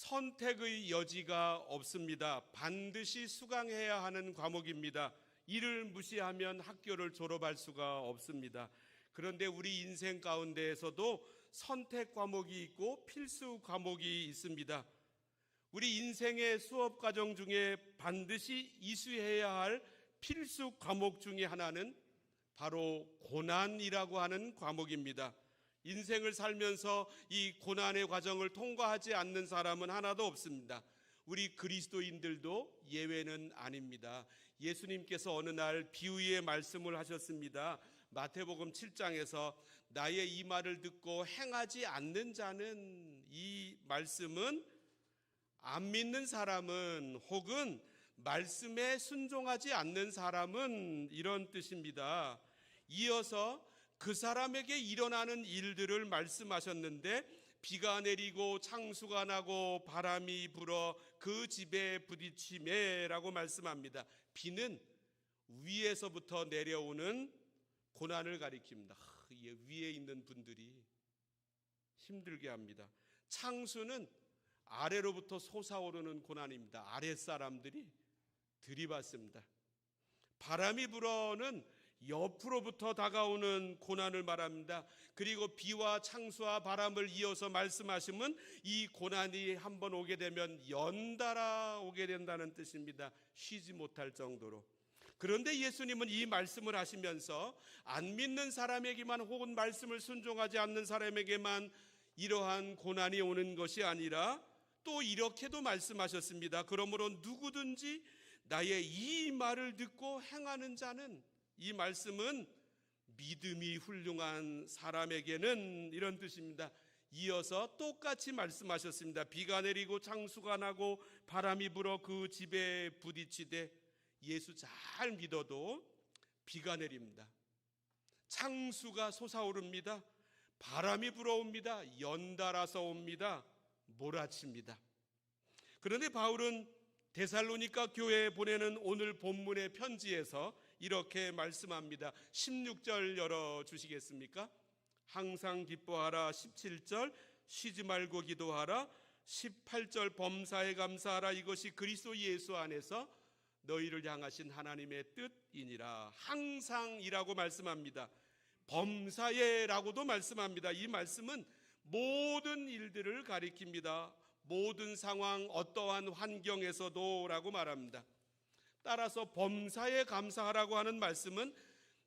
선택의 여지가 없습니다. 반드시 수강해야 하는 과목입니다. 이를 무시하면 학교를 졸업할 수가 없습니다. 그런데 우리 인생 가운데에서도 선택 과목이 있고 필수 과목이 있습니다. 우리 인생의 수업 과정 중에 반드시 이수해야 할 필수 과목 중에 하나는 바로 고난이라고 하는 과목입니다. 인생을 살면서 이 고난의 과정을 통과하지 않는 사람은 하나도 없습니다. 우리 그리스도인들도 예외는 아닙니다. 예수님께서 어느 날 비유의 말씀을 하셨습니다. 마태복음 7장에서 나의 이 말을 듣고 행하지 않는 자는, 이 말씀은 안 믿는 사람은, 혹은 말씀에 순종하지 않는 사람은, 이런 뜻입니다. 이어서 그 사람에게 일어나는 일들을 말씀하셨는데, 비가 내리고 창수가 나고 바람이 불어 그 집에 부딪히매라고 말씀합니다. 비는 위에서부터 내려오는 고난을 가리킵니다. 위에 있는 분들이 힘들게 합니다. 창수는 아래로부터 솟아오르는 고난입니다. 아랫사람들이 들이받습니다. 바람이 불어는 옆으로부터 다가오는 고난을 말합니다. 그리고 비와 창수와 바람을 이어서 말씀하시면 이 고난이 한번 오게 되면 연달아 오게 된다는 뜻입니다. 쉬지 못할 정도로. 그런데 예수님은 이 말씀을 하시면서 안 믿는 사람에게만, 혹은 말씀을 순종하지 않는 사람에게만 이러한 고난이 오는 것이 아니라 또 이렇게도 말씀하셨습니다. 그러므로 누구든지 나의 이 말을 듣고 행하는 자는, 이 말씀은 믿음이 훌륭한 사람에게는, 이런 뜻입니다. 이어서 똑같이 말씀하셨습니다. 비가 내리고 창수가 나고 바람이 불어 그 집에 부딪히되, 예수 잘 믿어도 비가 내립니다. 창수가 솟아오릅니다. 바람이 불어옵니다. 연달아서 옵니다. 몰아칩니다. 그런데 바울은 데살로니가 교회에 보내는 오늘 본문의 편지에서 이렇게 말씀합니다. 16절 열어주시겠습니까? 항상 기뻐하라. 17절 쉬지 말고 기도하라. 18절 범사에 감사하라. 이것이 그리스도 예수 안에서 너희를 향하신 하나님의 뜻이니라. 항상이라고 말씀합니다. 범사에라고도 말씀합니다. 이 말씀은 모든 일들을 가리킵니다. 모든 상황, 어떠한 환경에서도 라고 말합니다. 따라서 범사에 감사하라고 하는 말씀은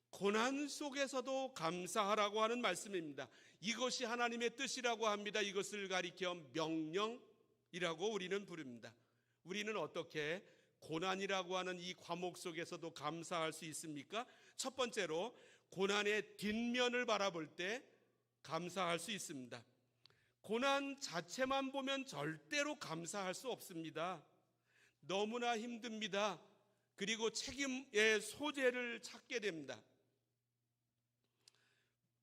고난 속에서도 감사하라고 하는 말씀입니다. 이것이 하나님의 뜻이라고 합니다. 이것을 가리켜 명령이라고 우리는 부릅니다. 우리는 어떻게 고난이라고 하는 이 과목 속에서도 감사할 수 있습니까? 첫 번째로 고난의 뒷면을 바라볼 때 감사할 수 있습니다. 고난 자체만 보면 절대로 감사할 수 없습니다. 너무나 힘듭니다. 그리고 책임의 소재를 찾게 됩니다.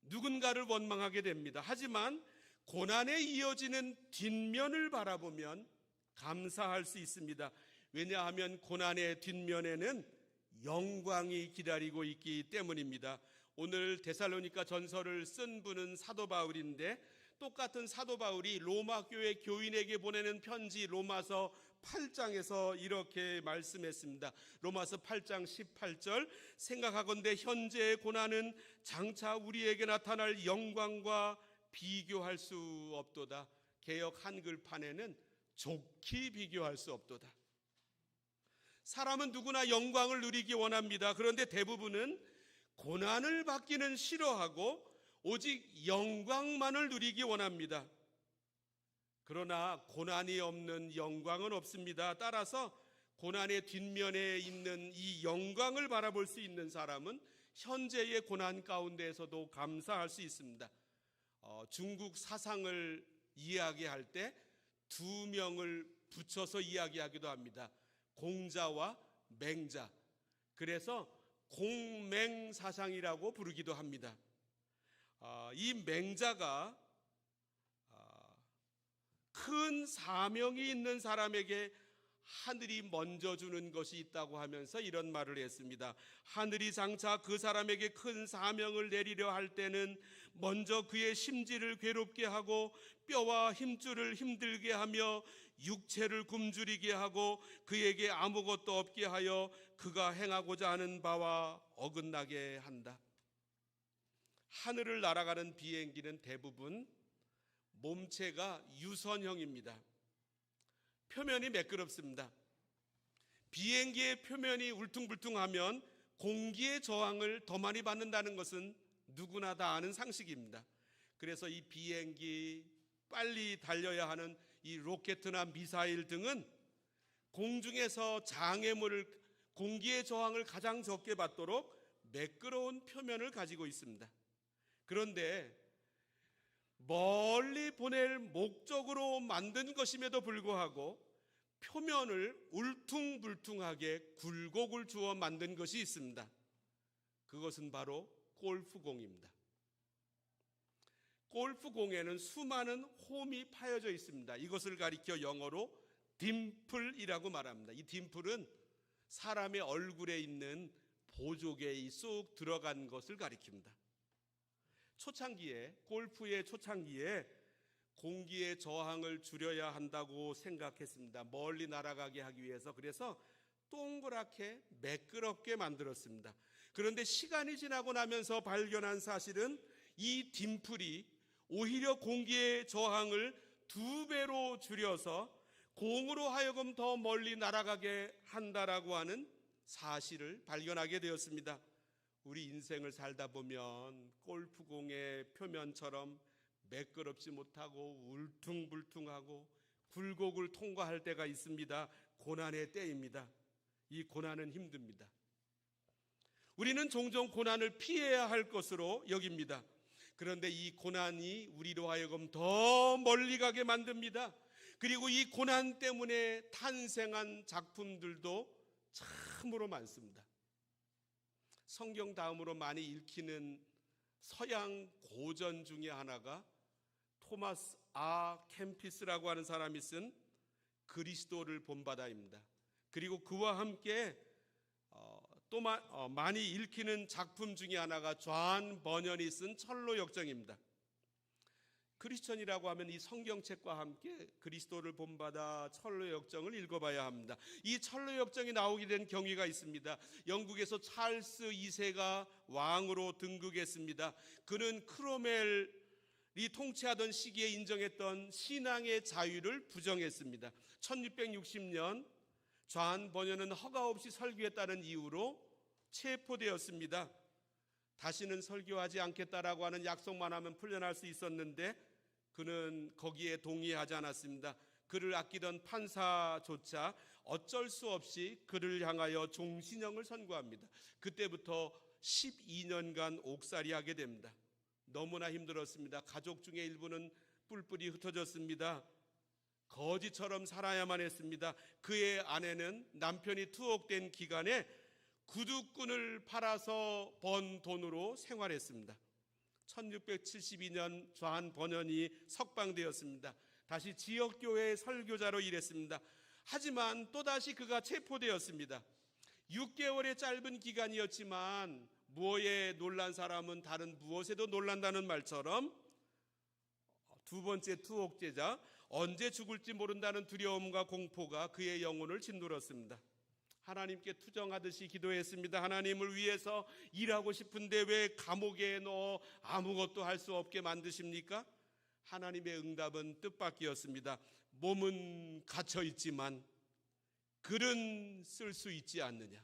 누군가를 원망하게 됩니다. 하지만 고난에 이어지는 뒷면을 바라보면 감사할 수 있습니다. 왜냐하면 고난의 뒷면에는 영광이 기다리고 있기 때문입니다. 오늘 데살로니가 전서를 쓴 분은 사도 바울인데, 똑같은 사도 바울이 로마 교회 교인에게 보내는 편지 로마서 8장에서 이렇게 말씀했습니다. 로마서 8장 18절 생각하건대 현재의 고난은 장차 우리에게 나타날 영광과 비교할 수 없도다. 개역 한글판에는 좋게 비교할 수 없도다. 사람은 누구나 영광을 누리기 원합니다. 그런데 대부분은 고난을 받기는 싫어하고 오직 영광만을 누리기 원합니다. 그러나 고난이 없는 영광은 없습니다. 따라서 고난의 뒷면에 있는 이 영광을 바라볼 수 있는 사람은 현재의 고난 가운데에서도 감사할 수 있습니다. 중국 사상을 이야기할 때 두 명을 붙여서 이야기하기도 합니다. 공자와 맹자. 그래서 공맹사상이라고 부르기도 합니다. 이 맹자가 큰 사명이 있는 사람에게 하늘이 먼저 주는 것이 있다고 하면서 이런 말을 했습니다. 하늘이 장차 그 사람에게 큰 사명을 내리려 할 때는 먼저 그의 심지를 괴롭게 하고 뼈와 힘줄을 힘들게 하며 육체를 굶주리게 하고 그에게 아무것도 없게 하여 그가 행하고자 하는 바와 어긋나게 한다. 하늘을 날아가는 비행기는 대부분 몸체가 유선형입니다. 표면이 매끄럽습니다. 비행기의 표면이 울퉁불퉁하면 공기의 저항을 더 많이 받는다는 것은 누구나 다 아는 상식입니다. 그래서 이 비행기, 빨리 달려야 하는 이 로켓이나 미사일 등은 공중에서 장애물을, 공기의 저항을 가장 적게 받도록 매끄러운 표면을 가지고 있습니다. 그런데 멀리 보낼 목적으로 만든 것임에도 불구하고 표면을 울퉁불퉁하게 굴곡을 주어 만든 것이 있습니다. 그것은 바로 골프공입니다. 골프공에는 수많은 홈이 파여져 있습니다. 이것을 가리켜 영어로 딤플이라고 말합니다. 이 딤플은 사람의 얼굴에 있는 보조개에 쏙 들어간 것을 가리킵니다. 초창기에, 골프의 초창기에 공기의 저항을 줄여야 한다고 생각했습니다. 멀리 날아가게 하기 위해서. 그래서 동그랗게 매끄럽게 만들었습니다. 그런데 시간이 지나고 나면서 발견한 사실은 이 딤플이 오히려 공기의 저항을 2배로 줄여서 공으로 하여금 더 멀리 날아가게 한다라고 하는 사실을 발견하게 되었습니다. 우리 인생을 살다 보면 골프공의 표면처럼 매끄럽지 못하고 울퉁불퉁하고 굴곡을 통과할 때가 있습니다. 고난의 때입니다. 이 고난은 힘듭니다. 우리는 종종 고난을 피해야 할 것으로 여깁니다. 그런데 이 고난이 우리로 하여금 더 멀리 가게 만듭니다. 그리고 이 고난 때문에 탄생한 작품들도 참으로 많습니다. 성경 다음으로 많이 읽히는 서양 고전 중에 하나가 토마스 캠피스라고 하는 사람이 쓴 그리스도를 본바다입니다. 그리고 그와 함께 또 많이 읽히는 작품 중에 하나가 존 버년이 쓴 철로 역정입니다. 크리스천이라고 하면 이 성경책과 함께 그리스도를 본바다, 철로 역정을 읽어봐야 합니다. 이 철로 역정이 나오게 된 경위가 있습니다. 영국에서 찰스 2세가 왕으로 등극했습니다. 그는 크로멜이 통치하던 시기에 인정했던 신앙의 자유를 부정했습니다. 1660년 존 버년은 허가 없이 설교했다는 이유로 체포되었습니다. 다시는 설교하지 않겠다라고 하는 약속만 하면 풀려날 수 있었는데 그는 거기에 동의하지 않았습니다. 그를 아끼던 판사조차 어쩔 수 없이 그를 향하여 종신형을 선고합니다. 그때부터 12년간 옥살이하게 됩니다. 너무나 힘들었습니다. 가족 중에 일부는 뿔뿔이 흩어졌습니다. 거지처럼 살아야만 했습니다. 그의 아내는 남편이 투옥된 기간에 구두끈을 팔아서 번 돈으로 생활했습니다. 1672년 존 버년이 석방되었습니다. 다시 지역교회 설교자로 일했습니다. 하지만 또다시 그가 체포되었습니다. 6개월의 짧은 기간이었지만 무엇에 놀란 사람은 다른 무엇에도 놀란다는 말처럼 두 번째 투옥제자, 언제 죽을지 모른다는 두려움과 공포가 그의 영혼을 짓눌렀습니다. 하나님께 투정하듯이 기도했습니다. 하나님을 위해서 일하고 싶은데 왜 감옥에 넣어 아무것도 할 수 없게 만드십니까? 하나님의 응답은 뜻밖이었습니다. 몸은 갇혀 있지만 글은 쓸 수 있지 않느냐.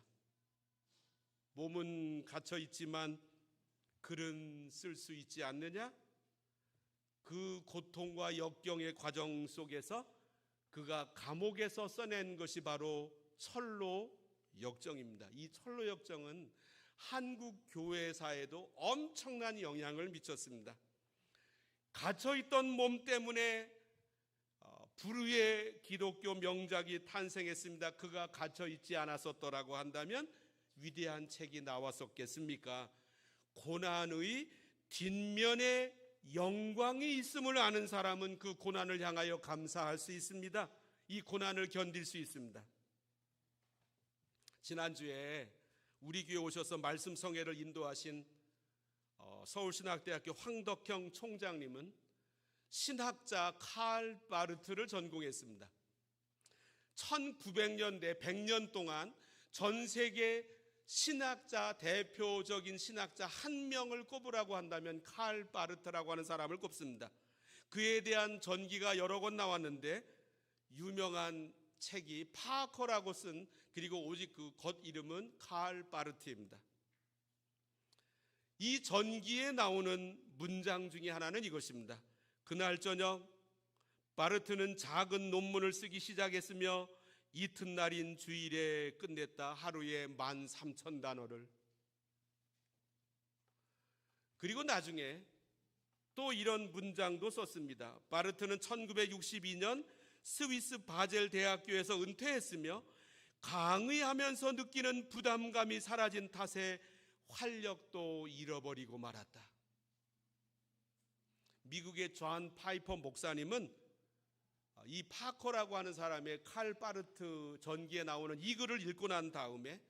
몸은 갇혀 있지만 글은 쓸 수 있지 않느냐. 그 고통과 역경의 과정 속에서 그가 감옥에서 써낸 것이 바로 철로 역정입니다. 이 철로 역정은 한국 교회사에도 엄청난 영향을 미쳤습니다. 갇혀있던 몸 때문에 불후의 기독교 명작이 탄생했습니다. 그가 갇혀있지 않았었더라고 한다면 위대한 책이 나왔었겠습니까? 고난의 뒷면에 영광이 있음을 아는 사람은 그 고난을 향하여 감사할 수 있습니다. 이 고난을 견딜 수 있습니다. 지난주에 우리 교회 오셔서 말씀 성회를 인도하신 서울신학대학교 황덕형 총장님은 신학자 칼 바르트를 전공했습니다. 1900년대 100년 동안 전 세계 신학자, 대표적인 신학자 한 명을 꼽으라고 한다면 칼 바르트라고 하는 사람을 꼽습니다. 그에 대한 전기가 여러 권 나왔는데 유명한 책이 파커라고 쓴, 그리고 오직 그 겉 이름은 칼 바르트입니다. 이 전기에 나오는 문장 중에 하나는 이것입니다. 그날 저녁 바르트는 작은 논문을 쓰기 시작했으며 이튿날인 주일에 끝냈다. 하루에 13,000단어를. 그리고 나중에 또 이런 문장도 썼습니다. 바르트는 1962년 스위스 바젤 대학교에서 은퇴했으며 강의하면서 느끼는 부담감이 사라진 탓에 활력도 잃어버리고 말았다. 미국의 존 파이퍼 목사님은 이 파커라고 하는 사람의 칼 바르트 전기에 나오는 이 글을 읽고 난 다음에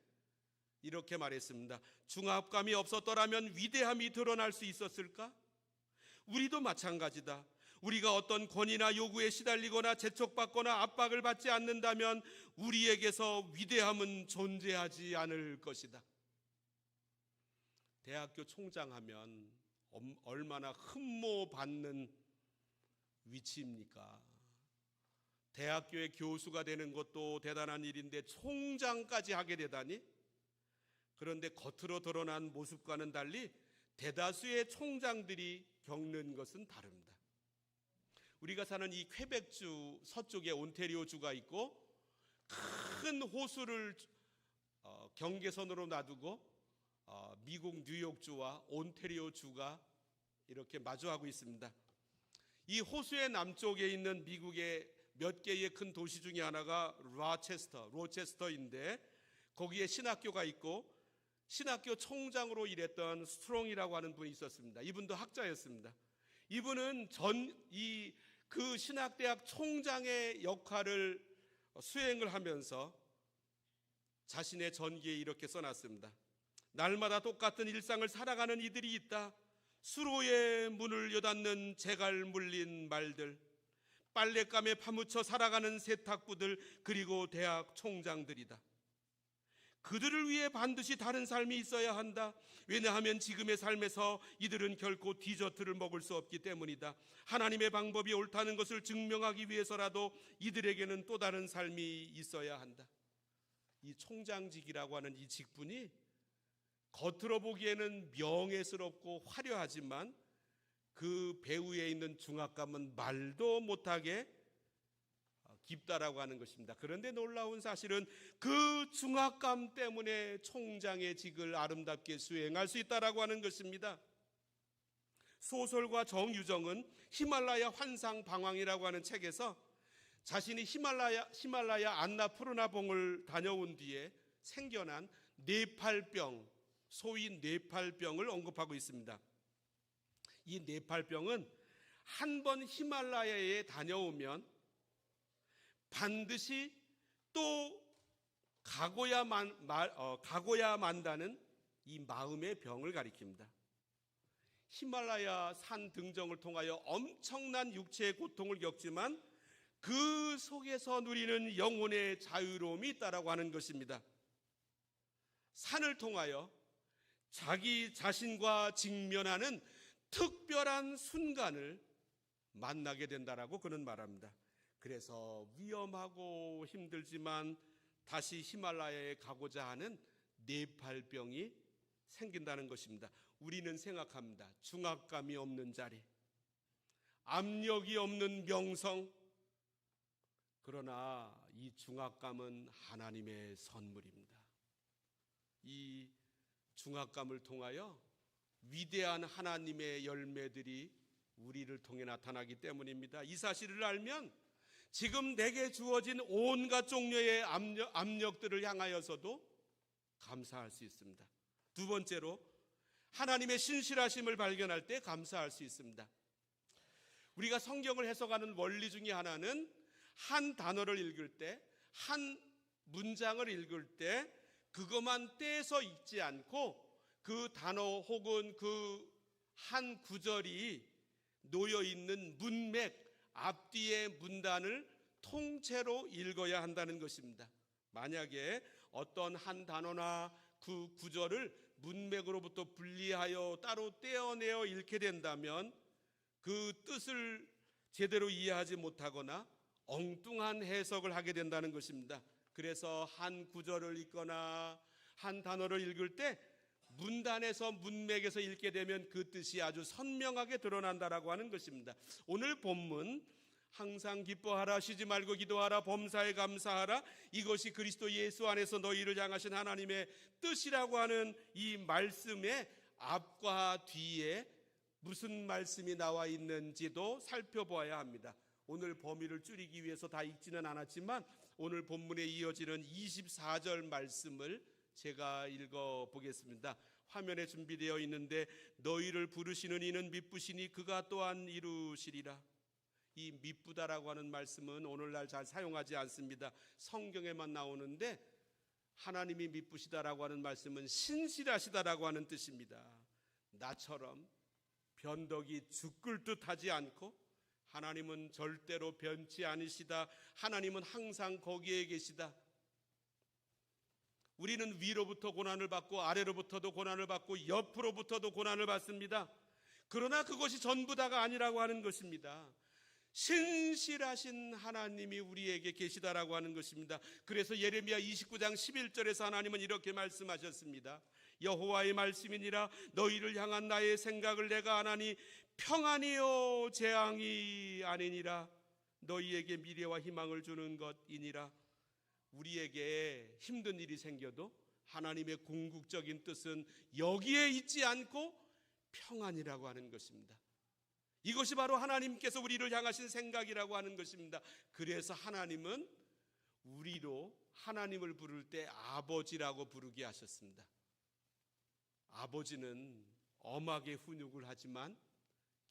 이렇게 말했습니다. 중압감이 없었더라면 위대함이 드러날 수 있었을까? 우리도 마찬가지다. 우리가 어떤 권위나 요구에 시달리거나 재촉받거나 압박을 받지 않는다면 우리에게서 위대함은 존재하지 않을 것이다. 대학교 총장하면 얼마나 흠모받는 위치입니까? 대학교의 교수가 되는 것도 대단한 일인데 총장까지 하게 되다니? 그런데 겉으로 드러난 모습과는 달리 대다수의 총장들이 겪는 것은 다릅니다. 우리가 사는 이 퀘벡주 서쪽에 온태리오주가 있고 큰 호수를 경계선으로 놔두고 미국 뉴욕주와 온태리오주가 이렇게 마주하고 있습니다. 이 호수의 남쪽에 있는 미국의 몇 개의 큰 도시 중에 하나가 로체스터인데 거기에 신학교가 있고 신학교 총장으로 일했던 스트롱이라고 하는 분이 있었습니다. 이분도 학자였습니다. 이분은 그 신학대학 총장의 역할을 수행을 하면서 자신의 전기에 이렇게 써놨습니다. 날마다 똑같은 일상을 살아가는 이들이 있다. 수로의 문을 여닫는 재갈 물린 말들, 빨랫감에 파묻혀 살아가는 세탁부들, 그리고 대학 총장들이다. 그들을 위해 반드시 다른 삶이 있어야 한다. 왜냐하면 지금의 삶에서 이들은 결코 디저트를 먹을 수 없기 때문이다. 하나님의 방법이 옳다는 것을 증명하기 위해서라도 이들에게는 또 다른 삶이 있어야 한다. 이 총장직이라고 하는 이 직분이 겉으로 보기에는 명예스럽고 화려하지만 그 배후에 있는 중압감은 말도 못하게 깊다라고 하는 것입니다. 그런데 놀라운 사실은 그 중압감 때문에 총장의 직을 아름답게 수행할 수 있다라고 하는 것입니다. 소설가 정유정은 히말라야 환상 방황이라고 하는 책에서 자신이 히말라야 안나푸르나봉을 다녀온 뒤에 생겨난 뇌팔병, 소위 뇌팔병을 언급하고 있습니다. 이 뇌팔병은 한 번 히말라야에 다녀오면 반드시 또 가고야 만다는 이 마음의 병을 가리킵니다. 히말라야 산 등정을 통하여 엄청난 육체의 고통을 겪지만 그 속에서 누리는 영혼의 자유로움이 있다라고 하는 것입니다. 산을 통하여 자기 자신과 직면하는 특별한 순간을 만나게 된다라고 그는 말합니다. 그래서 위험하고 힘들지만 다시 히말라야에 가고자 하는 뇌팔병이 생긴다는 것입니다. 우리는 생각합니다. 중압감이 없는 자리, 압력이 없는 명성. 그러나 이 중압감은 하나님의 선물입니다. 이 중압감을 통하여 위대한 하나님의 열매들이 우리를 통해 나타나기 때문입니다. 이 사실을 알면 지금 내게 주어진 온갖 종류의 압력들을 향하여서도 감사할 수 있습니다. 두 번째로 하나님의 신실하심을 발견할 때 감사할 수 있습니다. 우리가 성경을 해석하는 원리 중에 하나는 한 단어를 읽을 때, 한 문장을 읽을 때 그것만 떼서 읽지 않고 그 단어 혹은 그 한 구절이 놓여 있는 문맥, 앞뒤의 문단을 통째로 읽어야 한다는 것입니다. 만약에 어떤 한 단어나 그 구절을 문맥으로부터 분리하여 따로 떼어내어 읽게 된다면 그 뜻을 제대로 이해하지 못하거나 엉뚱한 해석을 하게 된다는 것입니다. 그래서 한 구절을 읽거나 한 단어를 읽을 때 문단에서 문맥에서 읽게 되면 그 뜻이 아주 선명하게 드러난다라고 하는 것입니다. 오늘 본문 항상 기뻐하라, 쉬지 말고 기도하라, 범사에 감사하라, 이것이 그리스도 예수 안에서 너희를 향하신 하나님의 뜻이라고 하는 이 말씀의 앞과 뒤에 무슨 말씀이 나와 있는지도 살펴보아야 합니다. 오늘 범위를 줄이기 위해서 다 읽지는 않았지만 오늘 본문에 이어지는 24절 말씀을 제가 읽어보겠습니다. 화면에 준비되어 있는데 너희를 부르시는 이는 미쁘시니 그가 또한 이루시리라. 이 미쁘다라고 하는 말씀은 오늘날 잘 사용하지 않습니다. 성경에만 나오는데 하나님이 미쁘시다라고 하는 말씀은 신실하시다라고 하는 뜻입니다. 나처럼 변덕이 죽을 듯 하지 않고 하나님은 절대로 변치 않으시다. 하나님은 항상 거기에 계시다. 우리는 위로부터 고난을 받고 아래로부터도 고난을 받고 옆으로부터도 고난을 받습니다. 그러나 그것이 전부 다가 아니라고 하는 것입니다. 신실하신 하나님이 우리에게 계시다라고 하는 것입니다. 그래서 예레미야 29장 11절에서 하나님은 이렇게 말씀하셨습니다. 여호와의 말씀이니라 너희를 향한 나의 생각을 내가 아나니 평안이요 재앙이 아니니라 너희에게 미래와 희망을 주는 것이니라. 우리에게 힘든 일이 생겨도 하나님의 궁극적인 뜻은 여기에 있지 않고 평안이라고 하는 것입니다. 이것이 바로 하나님께서 우리를 향하신 생각이라고 하는 것입니다. 그래서 하나님은 우리로 하나님을 부를 때 아버지라고 부르게 하셨습니다. 아버지는 엄하게 훈육을 하지만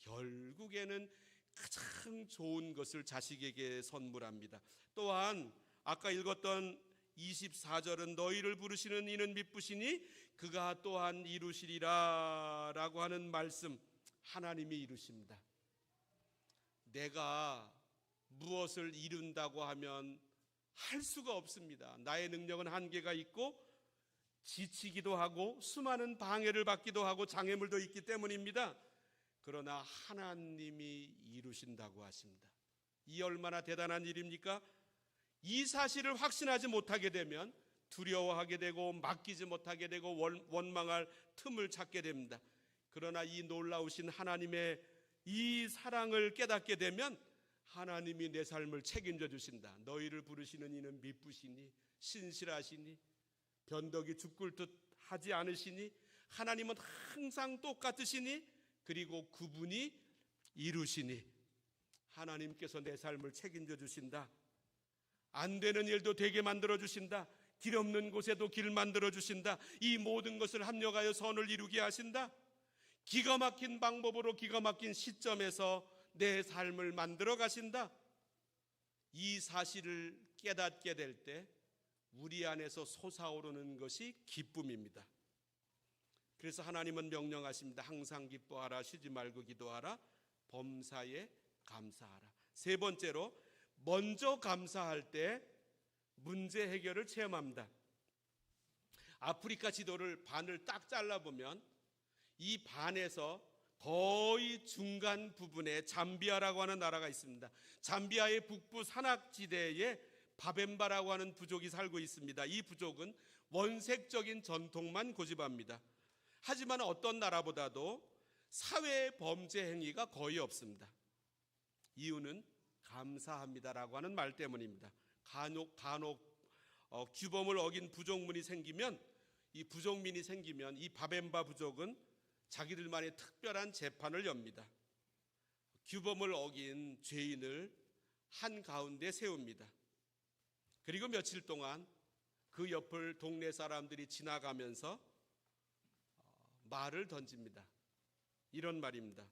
결국에는 가장 좋은 것을 자식에게 선물합니다. 또한 아까 읽었던 24절은 너희를 부르시는 이는 미쁘시니 그가 또한 이루시리라 라고 하는 말씀, 하나님이 이루십니다. 내가 무엇을 이룬다고 하면 할 수가 없습니다. 나의 능력은 한계가 있고 지치기도 하고 수많은 방해를 받기도 하고 장애물도 있기 때문입니다. 그러나 하나님이 이루신다고 하십니다. 이 얼마나 대단한 일입니까? 이 사실을 확신하지 못하게 되면 두려워하게 되고 맡기지 못하게 되고 원망할 틈을 찾게 됩니다. 그러나 이 놀라우신 하나님의 이 사랑을 깨닫게 되면 하나님이 내 삶을 책임져 주신다. 너희를 부르시는 이는 미쁘시니 신실하시니 변덕이 죽을 듯 하지 않으시니 하나님은 항상 똑같으시니 그리고 그분이 이루시니 하나님께서 내 삶을 책임져 주신다. 안 되는 일도 되게 만들어 주신다. 길 없는 곳에도 길 만들어 주신다. 이 모든 것을 합력하여 선을 이루게 하신다. 기가 막힌 방법으로 기가 막힌 시점에서 내 삶을 만들어 가신다. 이 사실을 깨닫게 될 때 우리 안에서 솟아오르는 것이 기쁨입니다. 그래서 하나님은 명령하십니다. 항상 기뻐하라, 쉬지 말고 기도하라, 범사에 감사하라. 세 번째로 먼저 감사할 때 문제 해결을 체험합니다. 아프리카 지도를 반을 딱 잘라보면 이 반에서 거의 중간 부분에 잠비아라고 하는 나라가 있습니다. 잠비아의 북부 산악지대에 바벤바라고 하는 부족이 살고 있습니다. 이 부족은 원색적인 전통만 고집합니다. 하지만 어떤 나라보다도 사회 범죄 행위가 거의 없습니다. 이유는 감사합니다라고 하는 말 때문입니다. 간혹 규범을 어긴 부족민이 생기면 이 바벤바 부족은 자기들만의 특별한 재판을 엽니다. 규범을 어긴 죄인을 한가운데 세웁니다. 그리고 며칠 동안 그 옆을 동네 사람들이 지나가면서 말을 던집니다. 이런 말입니다.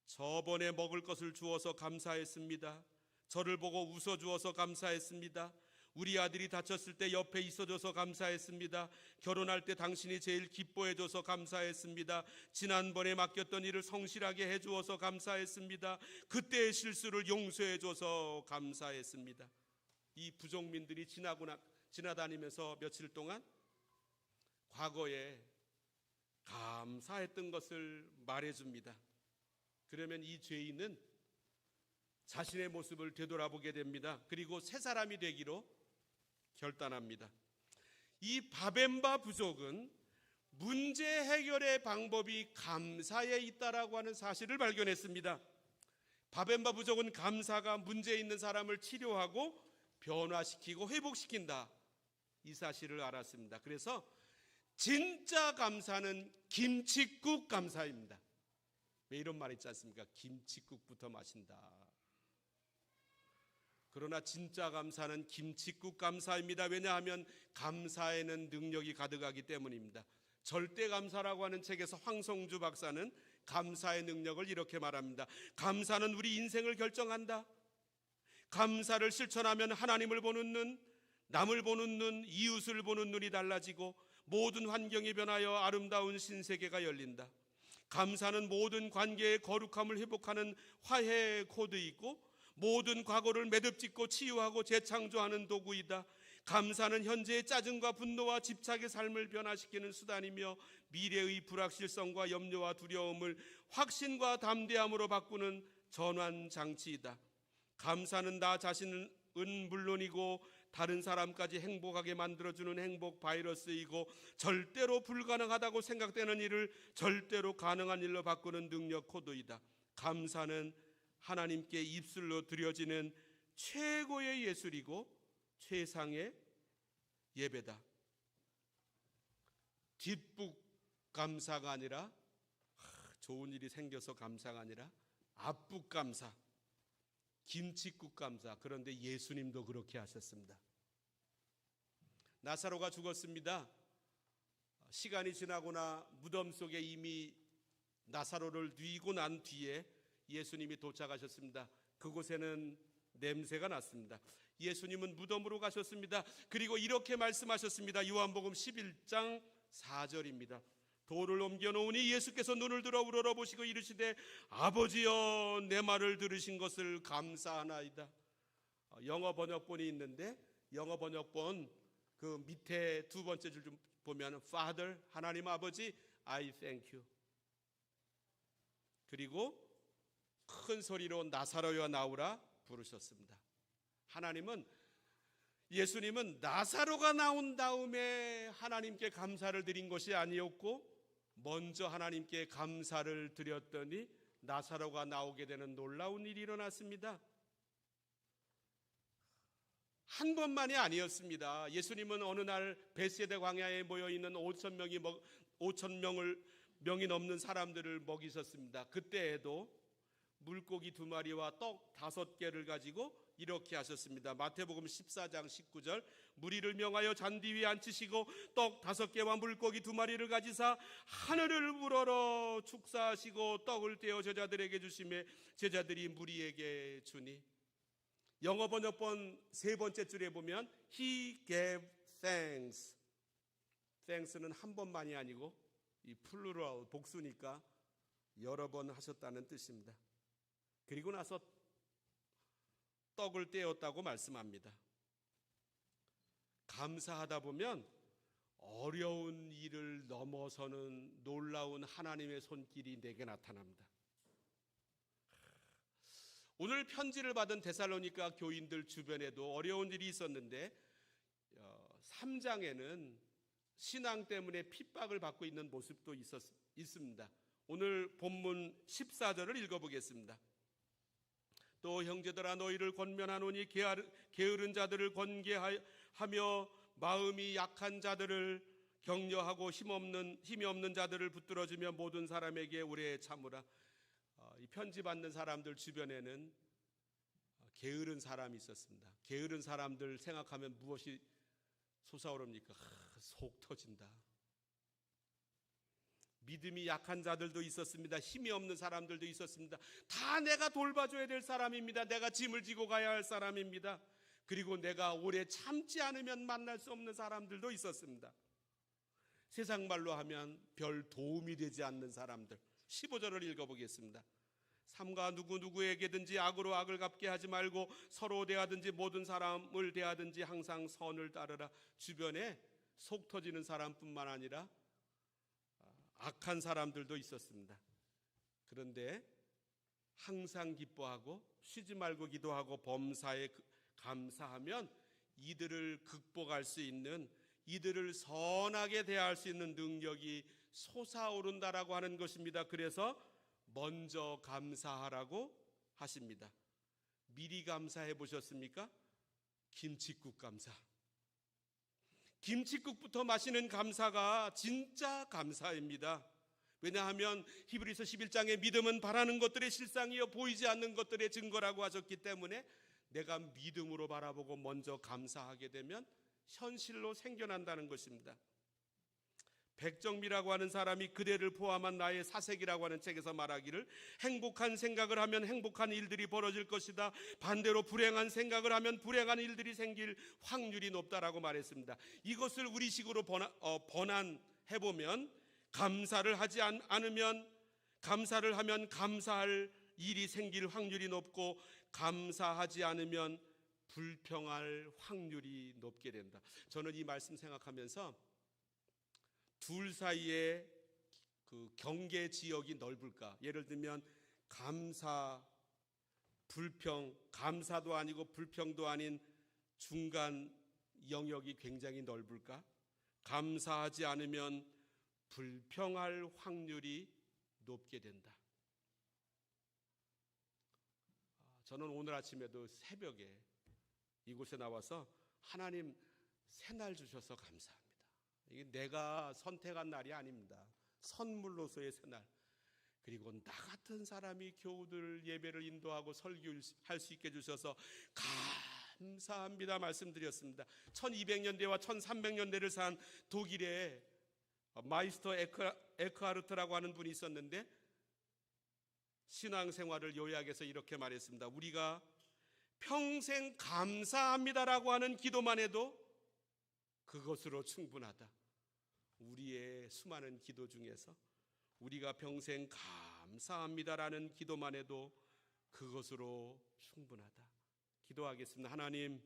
저번에 먹을 것을 주어서 감사했습니다. 저를 보고 웃어주어서 감사했습니다. 우리 아들이 다쳤을 때 옆에 있어줘서 감사했습니다. 결혼할 때 당신이 제일 기뻐해줘서 감사했습니다. 지난번에 맡겼던 일을 성실하게 해주어서 감사했습니다. 그때의 실수를 용서해줘서 감사했습니다. 이 부족민들이 지나다니면서 며칠 동안 과거에 감사했던 것을 말해줍니다. 그러면 이 죄인은 자신의 모습을 되돌아보게 됩니다. 그리고 새 사람이 되기로 결단합니다. 이 바벤바 부족은 문제 해결의 방법이 감사에 있다라고 하는 사실을 발견했습니다. 바벤바 부족은 감사가 문제 있는 사람을 치료하고 변화시키고 회복시킨다, 이 사실을 알았습니다. 그래서 진짜 감사는 김칫국 감사입니다. 왜 이런 말 있지 않습니까? 김칫국부터 마신다. 그러나 진짜 감사는 김칫국 감사입니다. 왜냐하면 감사에는 능력이 가득하기 때문입니다. 절대 감사라고 하는 책에서 황성주 박사는 감사의 능력을 이렇게 말합니다. 감사는 우리 인생을 결정한다. 감사를 실천하면 하나님을 보는 눈, 남을 보는 눈, 이웃을 보는 눈이 달라지고 모든 환경이 변하여 아름다운 신세계가 열린다. 감사는 모든 관계의 거룩함을 회복하는 화해의 코드이고 모든 과거를 매듭짓고 치유하고 재창조하는 도구이다. 감사는 현재의 짜증과 분노와 집착의 삶을 변화시키는 수단이며 미래의 불확실성과 염려와 두려움을 확신과 담대함으로 바꾸는 전환장치이다. 감사는 나 자신은 물론이고 다른 사람까지 행복하게 만들어주는 행복 바이러스이고 절대로 불가능하다고 생각되는 일을 절대로 가능한 일로 바꾸는 능력 코드이다. 감사는 하나님께 입술로 드려지는 최고의 예술이고 최상의 예배다. 뒷북 감사가 아니라, 좋은 일이 생겨서 감사가 아니라 앞북 감사, 김칫국 감사. 그런데 예수님도 그렇게 하셨습니다. 나사로가 죽었습니다. 시간이 지나거나 무덤 속에 이미 나사로를 뉘고 난 뒤에 예수님이 도착하셨습니다. 그곳에는 냄새가 났습니다. 예수님은 무덤으로 가셨습니다. 그리고 이렇게 말씀하셨습니다. 요한복음 11장 4절입니다. 돌을 옮겨 놓으니 예수께서 눈을 들어 우러러보시고 이르시되 아버지여 내 말을 들으신 것을 감사하나이다. 영어 번역본이 있는데 영어 번역본 그 밑에 두 번째 줄 좀 보면 Father, 하나님 아버지, I thank you. 그리고 큰 소리로 나사로여 나오라 부르셨습니다. 예수님은 나사로가 나온 다음에 하나님께 감사를 드린 것이 아니었고 먼저 하나님께 감사를 드렸더니 나사로가 나오게 되는 놀라운 일이 일어났습니다. 한 번만이 아니었습니다. 예수님은 어느 날 벳세다 광야에 모여있는 5천 명이 넘는 사람들을 먹이셨습니다. 그때에도 물고기 2마리와 떡 5개를 가지고 이렇게 하셨습니다. 마태복음 14장 19절 무리를 명하여 잔디 위에 앉히시고 떡 5개와 물고기 2마리를 가지사 하늘을 우러러 축사하시고 떡을 떼어 제자들에게 주시매 제자들이 무리에게 주니. 영어 번역본 세 번째 줄에 보면 He gave thanks. thanks는 한 번만이 아니고 이 플루럴 복수니까 여러 번 하셨다는 뜻입니다. 그리고 나서 떡을 떼었다고 말씀합니다. 감사하다 보면 어려운 일을 넘어서는 놀라운 하나님의 손길이 내게 나타납니다. 오늘 편지를 받은 데살로니가 교인들 주변에도 어려운 일이 있었는데 3장에는 신앙 때문에 핍박을 받고 있는 모습도 있습니다. 오늘 본문 14절을 읽어보겠습니다. 또 형제들아 너희를 권면하노니 게으른 자들을 권계하며 마음이 약한 자들을 격려하고 힘이 없는 자들을 붙들어주며 모든 사람에게 오래 참으라. 이 편지 받는 사람들 주변에는 게으른 사람이 있었습니다. 게으른 사람들 생각하면 무엇이 솟아오릅니까? 속 터진다. 믿음이 약한 자들도 있었습니다. 힘이 없는 사람들도 있었습니다. 다 내가 돌봐줘야 될 사람입니다. 내가 짐을 지고 가야 할 사람입니다. 그리고 내가 오래 참지 않으면 만날 수 없는 사람들도 있었습니다. 세상 말로 하면 별 도움이 되지 않는 사람들. 15절을 읽어보겠습니다. 삼가 누구에게든지 악으로 악을 갚게 하지 말고 서로 대하든지 모든 사람을 대하든지 항상 선을 따르라. 주변에 속 터지는 사람뿐만 아니라 악한 사람들도 있었습니다. 그런데 항상 기뻐하고 쉬지 말고 기도하고 범사에 감사하면 이들을 극복할 수 있는, 이들을 선하게 대할 수 있는 능력이 솟아오른다라고 하는 것입니다. 그래서 먼저 감사하라고 하십니다. 미리 감사해 보셨습니까? 김칫국 감사. 김칫국부터 마시는 감사가 진짜 감사입니다. 왜냐하면 히브리서 11장에 믿음은 바라는 것들의 실상이요 보이지 않는 것들의 증거라고 하셨기 때문에 내가 믿음으로 바라보고 먼저 감사하게 되면 현실로 생겨난다는 것입니다. 백정미라고 하는 사람이 그대를 포함한 나의 사색이라고 하는 책에서 말하기를, 행복한 생각을 하면 행복한 일들이 벌어질 것이다, 반대로 불행한 생각을 하면 불행한 일들이 생길 확률이 높다라고 말했습니다. 이것을 우리식으로 번안해보면, 감사를 하지 않으면, 감사를 하면 감사할 일이 생길 확률이 높고, 감사하지 않으면 불평할 확률이 높게 된다. 저는 이 말씀 생각하면서 둘 사이에 그 경계 지역이 넓을까? 예를 들면 감사, 불평, 감사도 아니고 불평도 아닌 중간 영역이 굉장히 넓을까? 감사하지 않으면 불평할 확률이 높게 된다. 저는 오늘 아침에도 새벽에 이곳에 나와서 하나님 새날 주셔서 감사합니다. 이게 내가 선택한 날이 아닙니다. 선물로서의 새날. 그리고 나 같은 사람이 교우들 예배를 인도하고 설교할 수 있게 해주셔서 감사합니다 말씀드렸습니다. 1200년대와 1300년대를 산 독일의 마이스터 에크하르트라고 하는 분이 있었는데 신앙생활을 요약해서 이렇게 말했습니다. 우리가 평생 감사합니다라고 하는 기도만 해도 그것으로 충분하다. 우리의 수많은 기도 중에서 우리가 평생 감사합니다라는 기도만 해도 그것으로 충분하다. 기도하겠습니다. 하나님,